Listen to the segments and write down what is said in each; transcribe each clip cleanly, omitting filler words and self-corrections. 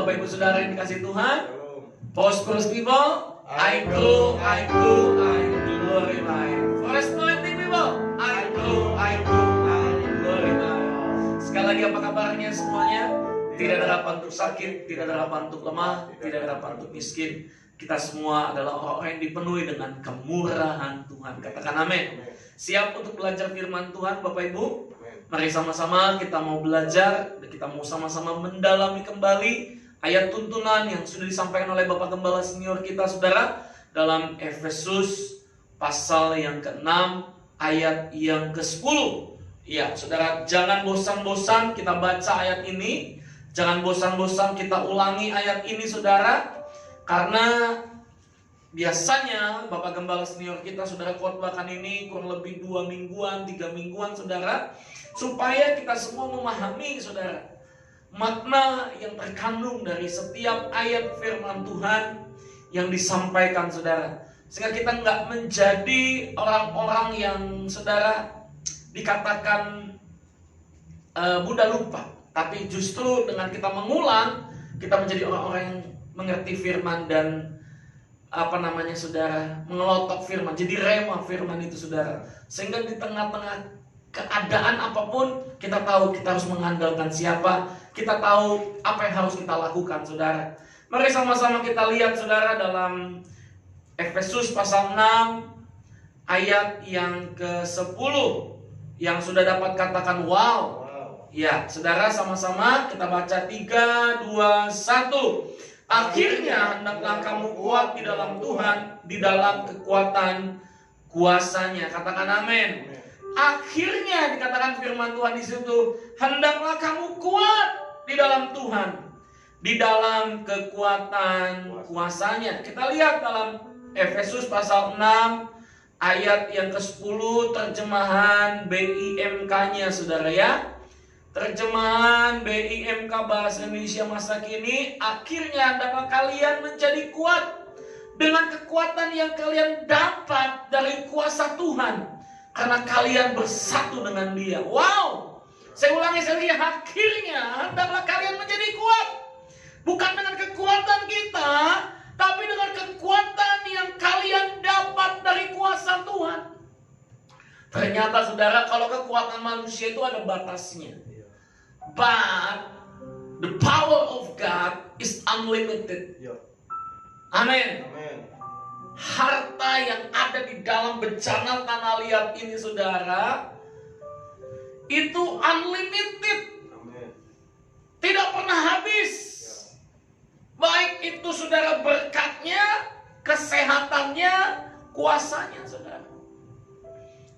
Bapak Ibu Saudara yang dikasih Tuhan. Prosperous people, I glorify. Forest planting people, I glorify. Sekali lagi, apa kabarnya semuanya? Tidak ada harapan untuk sakit, tidak ada harapan untuk lemah, tidak ada harapan untuk miskin. Kita semua adalah orang-orang yang dipenuhi dengan kemurahan Tuhan. Katakan amin. Siap untuk belajar firman Tuhan, Bapak Ibu? Mari sama-sama kita mau belajar, kita mau sama-sama mendalami kembali ayat tuntunan yang sudah disampaikan oleh Bapak Gembala Senior kita, saudara, dalam Efesus pasal yang ke-6 ayat yang ke-10. Ya, saudara, jangan bosan-bosan kita baca ayat ini. Jangan bosan-bosan kita ulangi ayat ini, saudara. Karena biasanya Bapak Gembala Senior kita, saudara, khotbahkan ini kurang lebih 2 mingguan, 3 mingguan, saudara, supaya kita semua memahami, saudara, makna yang terkandung dari setiap ayat firman Tuhan yang disampaikan, saudara. Sehingga kita nggak menjadi orang-orang yang, saudara, dikatakan mudah lupa. Tapi justru dengan kita mengulang, kita menjadi orang-orang yang mengerti firman dan saudara, mengelotok firman. Jadi rema firman itu, saudara. Sehingga di tengah-tengah keadaan apapun, kita tahu kita harus mengandalkan siapa. Kita tahu apa yang harus kita lakukan, saudara. Mari sama-sama kita lihat, saudara, dalam Efesus pasal 6 ayat yang ke-10. Yang sudah dapat katakan wow. Ya, saudara, sama-sama kita baca 3, 2, 1. Akhirnya hendaklah kamu kuat di dalam Tuhan, di dalam kekuatan kuasanya. Katakan amin. Akhirnya dikatakan firman Tuhan di situ, hendaklah kamu kuat di dalam Tuhan, di dalam kekuatan kuasanya. Kita lihat dalam Efesus pasal 6 ayat yang ke-10, terjemahan BIMK-nya, saudara, ya. Terjemahan BIMK Bahasa Indonesia masa kini, akhirnya hendaklah kalian menjadi kuat dengan kekuatan yang kalian dapat dari kuasa Tuhan, karena kalian bersatu dengan Dia. Wow. Saya ulangi sekali, akhirnya hendaklah kalian menjadi kuat. Bukan dengan kekuatan kita, tapi dengan kekuatan yang kalian dapat dari kuasa Tuhan. Ternyata, saudara, kalau kekuatan manusia itu ada batasnya. But the power of God is unlimited. Amin. Harta yang ada di dalam bencana tanah liat ini, saudara, itu unlimited. Tidak pernah habis. Baik itu, saudara, berkatnya, kesehatannya, kuasanya, saudara.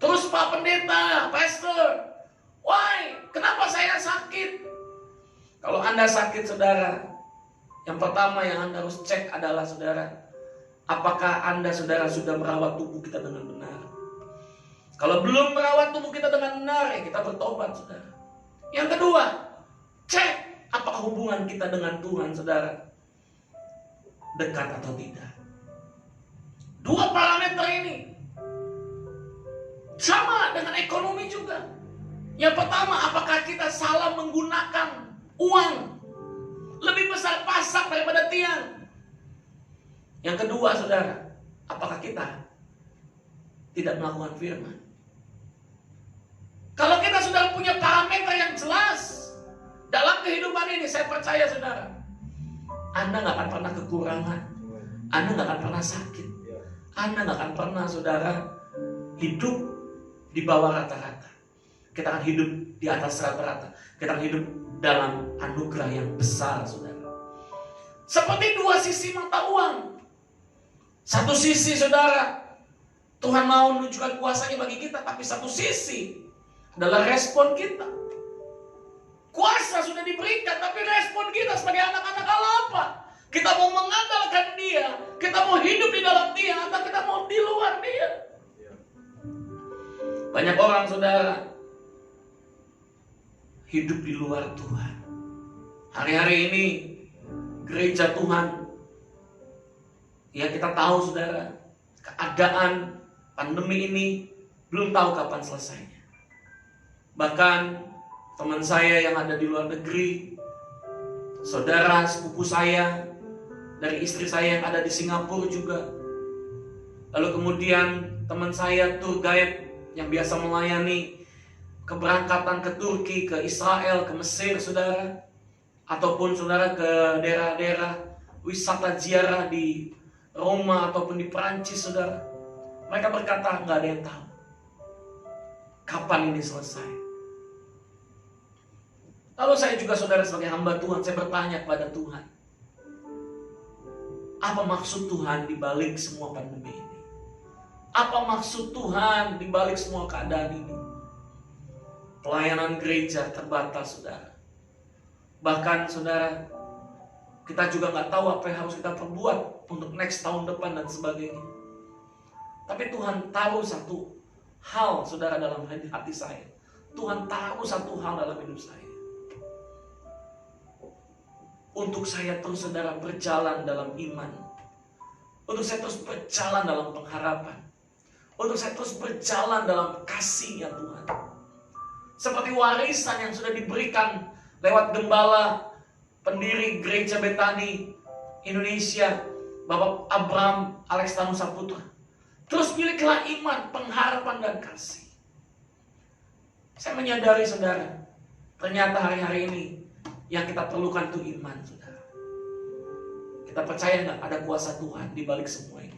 Terus Pak Pendeta, Pastor, why? Kenapa saya sakit? Kalau Anda sakit, saudara, yang pertama yang Anda harus cek adalah, saudara, apakah Anda, saudara, sudah merawat tubuh kita dengan benar? Kalau belum merawat tubuh kita dengan benar, ya kita bertobat, saudara. Yang kedua, cek apakah hubungan kita dengan Tuhan, saudara, dekat atau tidak. 2 parameter ini sama dengan ekonomi juga. Yang pertama, apakah kita salah menggunakan uang? Lebih besar pasak daripada tiang. Yang kedua, saudara, apakah kita tidak melakukan firman? Kalau kita sudah punya parameter yang jelas dalam kehidupan ini, saya percaya, saudara, Anda nggak akan pernah kekurangan. Anda nggak akan pernah sakit. Anda nggak akan pernah, saudara, hidup di bawah rata-rata. Kita akan hidup di atas rata-rata. Kita akan hidup dalam anugerah yang besar, saudara. Seperti 2 sisi mata uang. Satu sisi, saudara, Tuhan mau menunjukkan kuasanya bagi kita. Tapi satu sisi adalah respon kita. Kuasa sudah diberikan, tapi respon kita sebagai anak-anak Allah apa? Kita mau mengandalkan Dia, kita mau hidup di dalam Dia, atau kita mau di luar Dia? Banyak orang, saudara, hidup di luar Tuhan. Hari-hari ini gereja Tuhan, ya kita tahu, saudara, keadaan pandemi ini belum tahu kapan selesainya. Bahkan teman saya yang ada di luar negeri saudara sepupu saya, dari istri saya yang ada di Singapura juga. Lalu kemudian teman saya tour guide yang biasa melayani keberangkatan ke Turki, ke Israel, ke Mesir, saudara. Ataupun saudara ke daerah-daerah wisata ziarah di Roma ataupun di Perancis, saudara. Mereka berkata, nggak ada yang tahu kapan ini selesai. Lalu saya juga, saudara, sebagai hamba Tuhan, saya bertanya kepada Tuhan, apa maksud Tuhan di balik semua pandemi ini? Apa maksud Tuhan di balik semua keadaan ini? Pelayanan gereja terbatas, saudara. Bahkan, saudara, kita juga nggak tahu apa yang harus kita perbuat untuk next tahun depan dan sebagainya. Tapi Tuhan tahu satu hal, saudara, dalam hati saya. Tuhan tahu satu hal dalam hidup saya. Untuk saya terus, saudara, berjalan dalam iman. Untuk saya terus berjalan dalam pengharapan. Untuk saya terus berjalan dalam kasih-Nya Tuhan. Seperti warisan yang sudah diberikan lewat gembala pendiri gereja Betani Indonesia, Bapak Abraham Alextanus Saputra. Terus miliklah iman, pengharapan, dan kasih. Saya menyadari, saudara, ternyata hari-hari ini yang kita perlukan itu iman, saudara. Kita percaya nggak ada kuasa Tuhan di balik semua ini?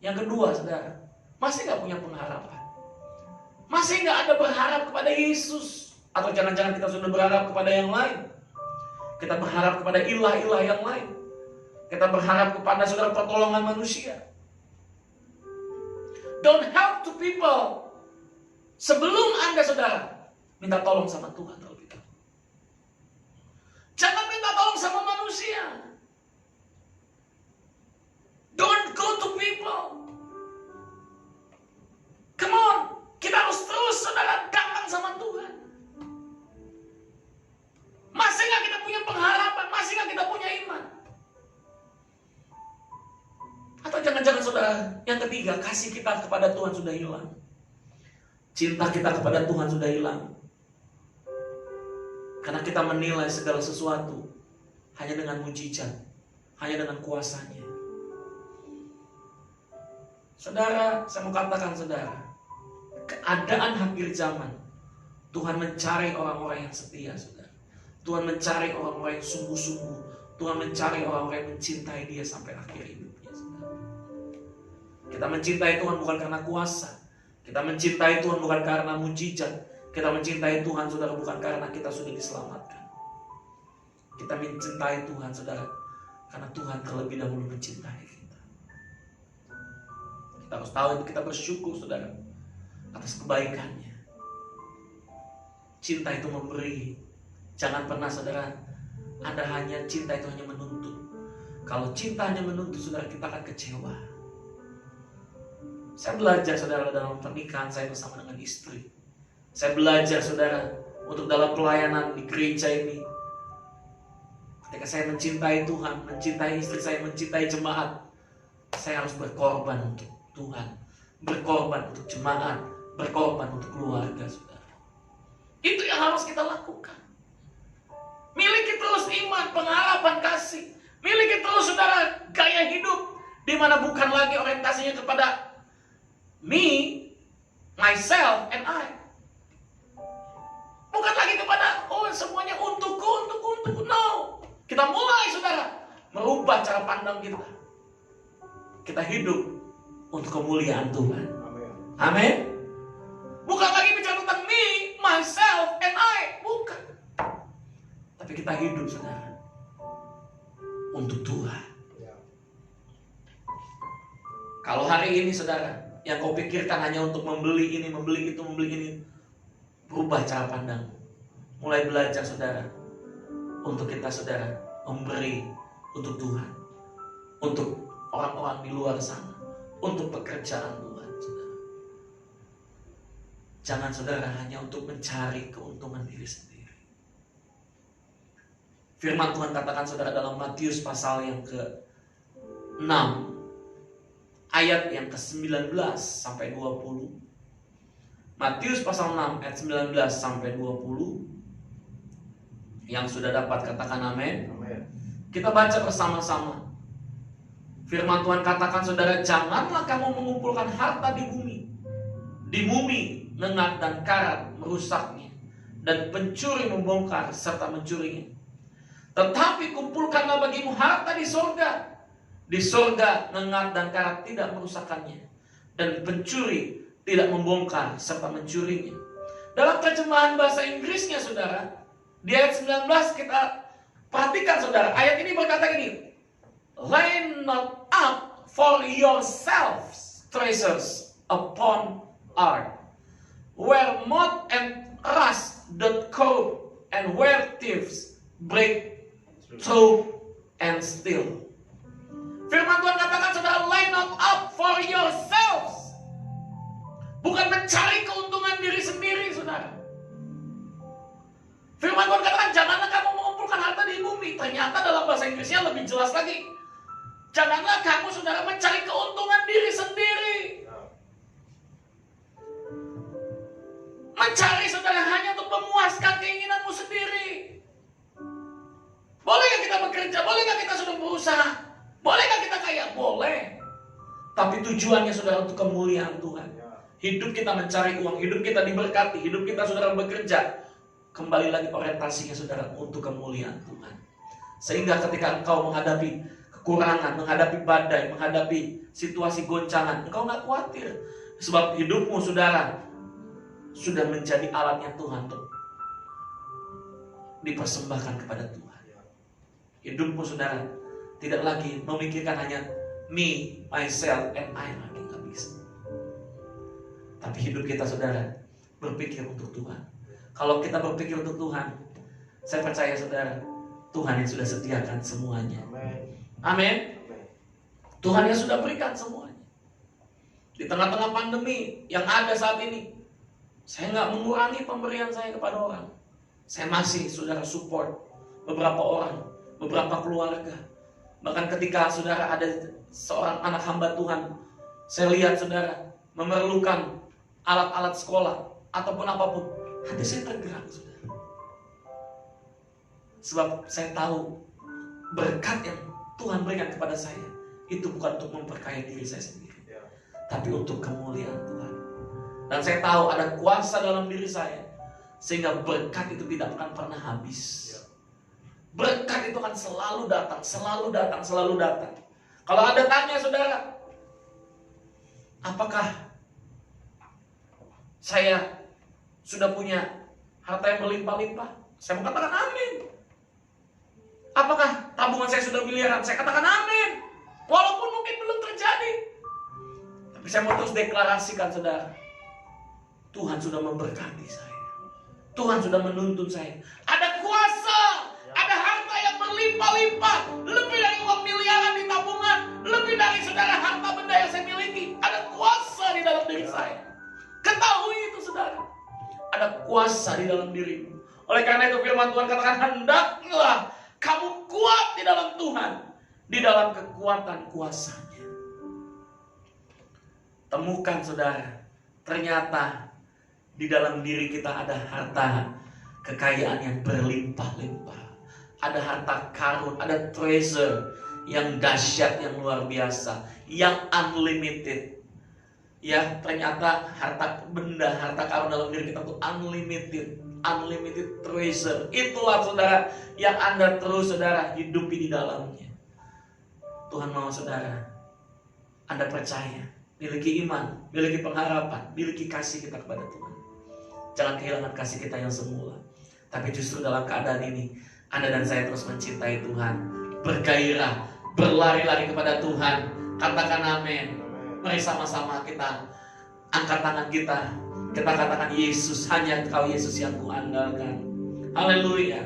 Yang kedua, saudara, masih nggak punya pengharapan? Masih nggak ada berharap kepada Yesus? Atau jangan-jangan kita sudah berharap kepada yang lain? Kita berharap kepada ilah-ilah yang lain. Kita berharap kepada, saudara, pertolongan manusia. Don't help to people sebelum Anda, saudara, minta tolong sama Tuhan terlebih dahulu. Jangan minta tolong sama manusia. Don't go to people. Come on, kita harus terus, saudara, datang sama Tuhan. Masih nggak kita punya pengharapan? Masih nggak kita punya iman? Atau jangan-jangan, saudara, yang ketiga, kasih kita kepada Tuhan sudah hilang. Cinta kita kepada Tuhan sudah hilang. Karena kita menilai segala sesuatu hanya dengan mujizat, hanya dengan kuasanya. Saudara, saya mau katakan, saudara, keadaan akhir zaman, Tuhan mencari orang-orang yang setia, saudara. Tuhan mencari orang-orang yang sungguh-sungguh. Tuhan mencari orang-orang yang mencintai Dia sampai akhir hidupnya, saudara. Kita mencintai Tuhan bukan karena kuasa. Kita mencintai Tuhan bukan karena mujizat. Kita mencintai Tuhan, saudara, bukan karena kita sudah diselamatkan. Kita mencintai Tuhan, saudara, karena Tuhan terlebih dahulu mencintai kita. Kita harus tahu itu, kita bersyukur, saudara, atas kebaikannya. Cinta itu memberi. Jangan pernah, saudara, Anda hanya cinta itu hanya menuntut. Kalau cinta hanya menuntut, saudara, kita akan kecewa. Saya belajar, saudara, dalam pernikahan saya bersama dengan istri. Saya belajar, saudara, untuk dalam pelayanan di gereja ini. Ketika saya mencintai Tuhan, mencintai istri saya, mencintai jemaat, saya harus berkorban untuk Tuhan, berkorban untuk jemaat, berkorban untuk keluarga, saudara. Itu yang harus kita lakukan. Miliki terus iman, pengharapan, kasih. Miliki terus, saudara, gaya hidup di mana bukan lagi orientasinya kepada me, myself, and I. Bukan lagi kepada, oh, semuanya untukku. No. Kita mulai, saudara, merubah cara pandang kita. Kita hidup untuk kemuliaan Tuhan. Amin. Bukan lagi bicara tentang me, myself, and I. Bukan. Tapi kita hidup, saudara, untuk Tuhan. Kalau hari ini, saudara, yang kau pikirkan hanya untuk membeli ini, membeli itu, membeli ini, berubah cara pandang. Mulai belajar, saudara, untuk kita, saudara, memberi untuk Tuhan, untuk orang-orang di luar sana, untuk pekerjaan Tuhan, saudara. Jangan, saudara, hanya untuk mencari keuntungan diri sendiri. Firman Tuhan katakan, saudara, dalam Matius pasal yang ke-6 ayat yang ke-19 sampai 20. Matius pasal 6 ayat 19 sampai 20. Yang sudah dapat katakan amin. Amin. Kita baca bersama-sama. Firman Tuhan katakan, saudara, janganlah kamu mengumpulkan harta di bumi. Di bumi lengat dan karat merusaknya, dan pencuri membongkar serta mencurinya. Tetapi kumpulkanlah bagimu harta di sorga. Di sorga lengat dan karat tidak merusakkannya, dan pencuri tidak membongkar serta mencurinya. Dalam terjemahan bahasa Inggrisnya, saudara, di ayat 19 kita perhatikan, saudara, ayat ini berkata ini, lay not up for yourselves treasures upon earth, where moth and rust doth corrupt, and where thieves break through and steal. Firman Tuhan katakan, saudara, lay not up for yourselves. Bukan mencari keuntungan diri sendiri, saudara. Firman Tuhan katakan, janganlah kamu mengumpulkan harta di bumi. Ternyata dalam bahasa Inggrisnya lebih jelas lagi. Janganlah kamu, saudara, mencari keuntungan diri sendiri. Mencari, saudara, hanya untuk memuaskan keinginanmu sendiri. Bolehkah kita bekerja? Bolehkah kita sudah berusaha? Bolehkah kita kaya? Boleh. Tapi tujuannya, saudara, untuk kemuliaan Tuhan. Hidup kita mencari uang, hidup kita diberkati, hidup kita, saudara, bekerja. Kembali lagi orientasinya, saudara, untuk kemuliaan Tuhan. Sehingga ketika engkau menghadapi kekurangan, menghadapi badai, menghadapi situasi goncangan, engkau gak khawatir. Sebab hidupmu, saudara, sudah menjadi alatnya Tuhan untuk dipersembahkan kepada Tuhan. Hidupmu, saudara, tidak lagi memikirkan hanya me, myself, and I lagi, gak bisa. Tapi hidup kita, saudara, berpikir untuk Tuhan. Kalau kita berpikir untuk Tuhan, saya percaya, saudara, Tuhan yang sudah sediakan semuanya. Amin. Tuhan yang sudah berikan semuanya. Di tengah-tengah pandemi yang ada saat ini, saya nggak mengurangi pemberian saya kepada orang. Saya masih, saudara, support beberapa orang, beberapa keluarga. Bahkan ketika, saudara, ada seorang anak hamba Tuhan, saya lihat, saudara, memerlukan alat-alat sekolah ataupun apapun, hati saya tergerak, saudara. Sebab saya tahu berkat yang Tuhan berikan kepada saya itu bukan untuk memperkaya diri saya sendiri, tapi untuk kemuliaan Tuhan. Dan saya tahu ada kuasa dalam diri saya, sehingga berkat itu tidak akan pernah habis. Berkat itu akan selalu datang, selalu datang, selalu datang. Kalau ada tanya, saudara, apakah saya sudah punya harta yang berlimpah-limpah? Saya mau katakan amin. Apakah tabungan saya sudah miliaran? Saya katakan amin. Walaupun mungkin belum terjadi. Tapi saya mau terus deklarasikan, saudara, Tuhan sudah memberkati saya. Tuhan sudah menuntun saya. Ada kuasa, ada harta yang berlimpah-limpah, lebih dari uang miliaran di tabungan, lebih dari, saudara, harta benda yang saya miliki. Ada kuasa di dalam diri saya. Ketahui itu, saudara. Ada kuasa di dalam dirimu. Oleh karena itu firman Tuhan katakan, hendaklah kamu kuat di dalam Tuhan, di dalam kekuatan kuasanya. Temukan, saudara, ternyata di dalam diri kita ada harta kekayaan yang berlimpah-limpah. Ada harta karun, ada treasure yang dahsyat, yang luar biasa, yang unlimited. Ya, ternyata harta benda, harta karun dalam diri kita itu unlimited treasure. Itulah, saudara, yang Anda terus, saudara, hidupi di dalamnya. Tuhan mau, saudara, Anda percaya, miliki iman, miliki pengharapan, miliki kasih kita kepada Tuhan. Jangan kehilangan kasih kita yang semula. Tapi justru dalam keadaan ini, Anda dan saya terus mencintai Tuhan, bergairah, berlari-lari kepada Tuhan. Katakan amin. Mari sama-sama kita angkat tangan kita. Kita katakan, Yesus, hanya Engkau, Yesus, yang kuandalkan. Haleluya.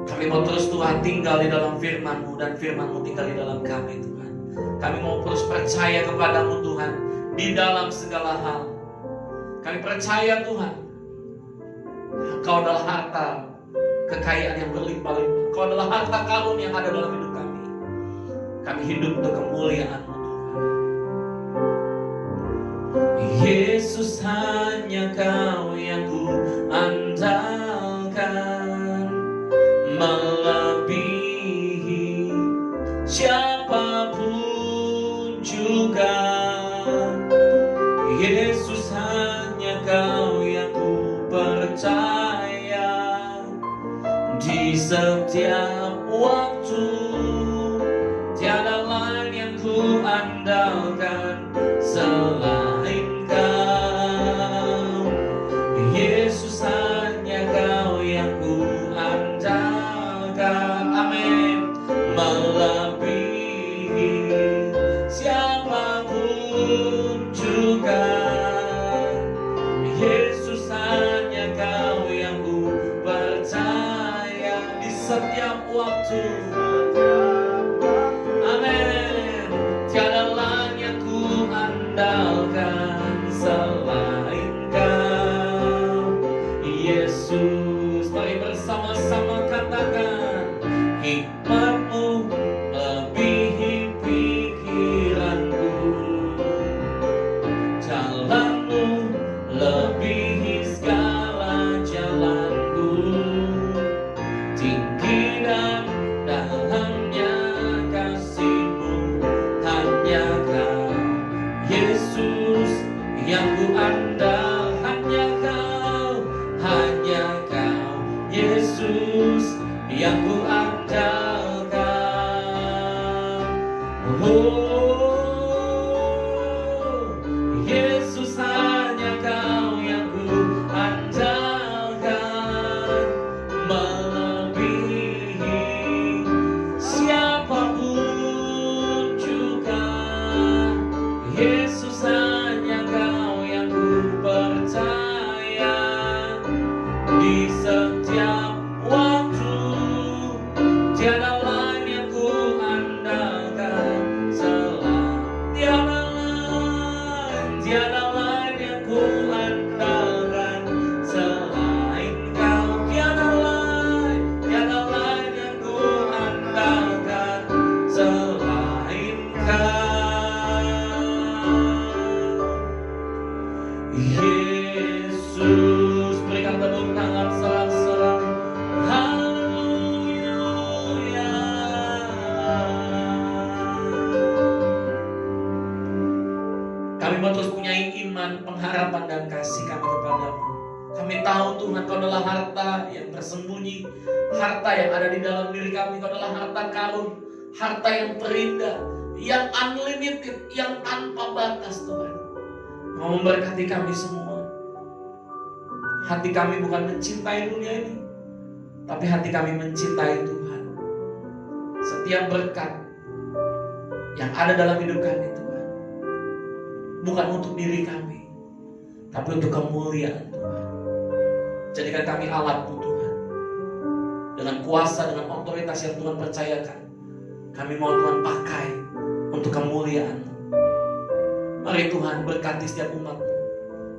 Kami mau terus, Tuhan, tinggal di dalam firman-Mu, dan firman-Mu tinggal di dalam kami, Tuhan. Kami mau terus percaya kepadamu, Tuhan, di dalam segala hal. Kami percaya, Tuhan, Engkau adalah harta kekayaan yang berlimpah-limpah. Engkau adalah harta karun yang ada dalam hidup kami. Kami hidup untuk kemuliaan-Mu, Tuhan. Yesus, hanya Kau yang ku setiap waktu. Tiada lain yang ku andalkan selain Kau, Yesus, hanya Kau yang ku andalkan. Amin. Melebihi siapapun juga, Yesus, hanya Kau yang ku percaya di setiap waktu. Amin. Tiada lain yang ku andalkan selain Kau, Yesus. Mari bersama-sama katakan, hikmat-Mu melebihi pikiranku, jalan-Mu melebihi segala jalanku, tinggi dan dalamnya kasih-Mu, hanya Kau, Yesus, yang ku andal. Hanya Kau, Yesus, yang ku andalkan. Oh, Yesus, hanya Kau yang ku andalkan. Melebihi siapapun juga, Yesus, hanya Kau yang ku percaya di setiap waktu. Tiada lain yang ku andalkan selain. Tiada lain yang ku andalkan selain Kau. Tiada lain yang ku andalkan selain Kau, Yesus. Berikan tepuk tangan serak-serak. Haleluya. Kami mau terus punya iman, pengharapan, dan kasih kami kepadamu. Kami tahu Tuhan, Kau adalah harta yang tersembunyi, harta yang ada di dalam diri kami. Kau adalah harta karun, harta yang terindah, yang unlimited, yang tanpa batas. Tuhan mau memberkati kami semua. Hati kami bukan mencintai dunia ini, tapi hati kami mencintai Tuhan. Setiap berkat yang ada dalam hidup kami, Tuhan, bukan untuk diri kami, tapi untuk kemuliaan Tuhan. Jadikan kami alat-Mu, Tuhan. Dengan kuasa, dengan otoritas yang Tuhan percayakan, kami mau Tuhan pakai untuk kemuliaan-Mu. Mari Tuhan berkati setiap umat-Mu.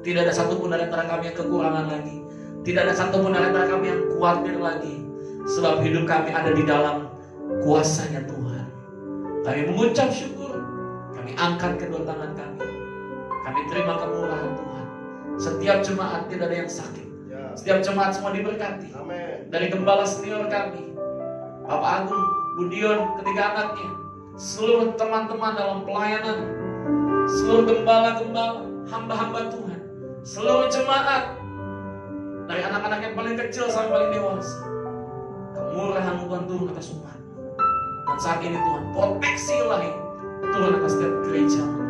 Tidak ada satupun dari antara kami yang kekurangan lagi. Tidak ada satupun dari antara kami yang khawatir lagi. Sebab hidup kami ada di dalam kuasa-Nya Tuhan. Kami mengucap syukur. Kami angkat kedua tangan kami. Kami terima kemurahan Tuhan. Setiap jemaat tidak ada yang sakit. Setiap jemaat semua diberkati. Dari gembala senior kami, Bapak Agung, Budion, ketiga anaknya, seluruh teman-teman dalam pelayanan, seluruh gembala-gembala, hamba-hamba Tuhan, seluruh jemaat, dari anak-anak yang paling kecil sampai paling dewasa, kemurahan Tuhan turun atas umat. Dan saat ini Tuhan, proteksi ilahi turun atas setiap gereja Tuhan.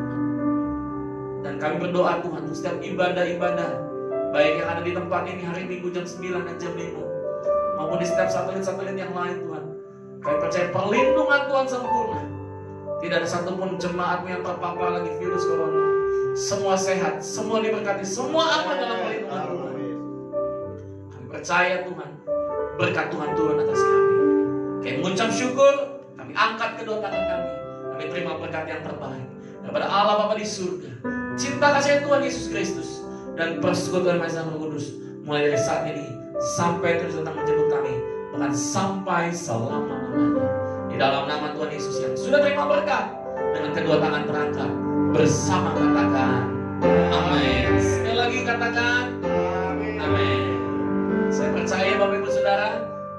Dan kami berdoa Tuhan untuk setiap ibadah-ibadah, baik yang ada di tempat ini hari Minggu jam 9 dan jam 5, maupun di setiap satelit-satelit yang lain Tuhan. Kami percaya perlindungan Tuhan sempurna. Tidak ada satupun jemaat yang terpapar lagi virus corona. Semua sehat, semua diberkati, semua aman dalam perlindungan Tuhan. Kami percaya Tuhan, berkat Tuhan turun atas kami. Kami mengucap syukur, kami angkat kedua tangan kami. Kami terima berkat yang terbaik daripada Allah Bapa di surga, cinta kasih Tuhan Yesus Kristus, dan persekutuan Maha Roh Kudus mulai dari saat ini sampai terus datang menjemput kami, bahkan sampai selama-lamanya. Di dalam nama Tuhan Yesus yang sudah terima berkat, dengan kedua tangan terangkat bersama katakan amin. Sekali lagi katakan amin. Saya percaya Bapak Ibu Saudara,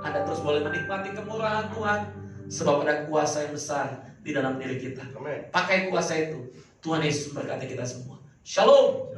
Anda terus boleh menikmati kemurahan Tuhan, sebab ada kuasa yang besar di dalam diri kita. Pakai kuasa itu. Tuhan Yesus berkati kita semua. Shalom.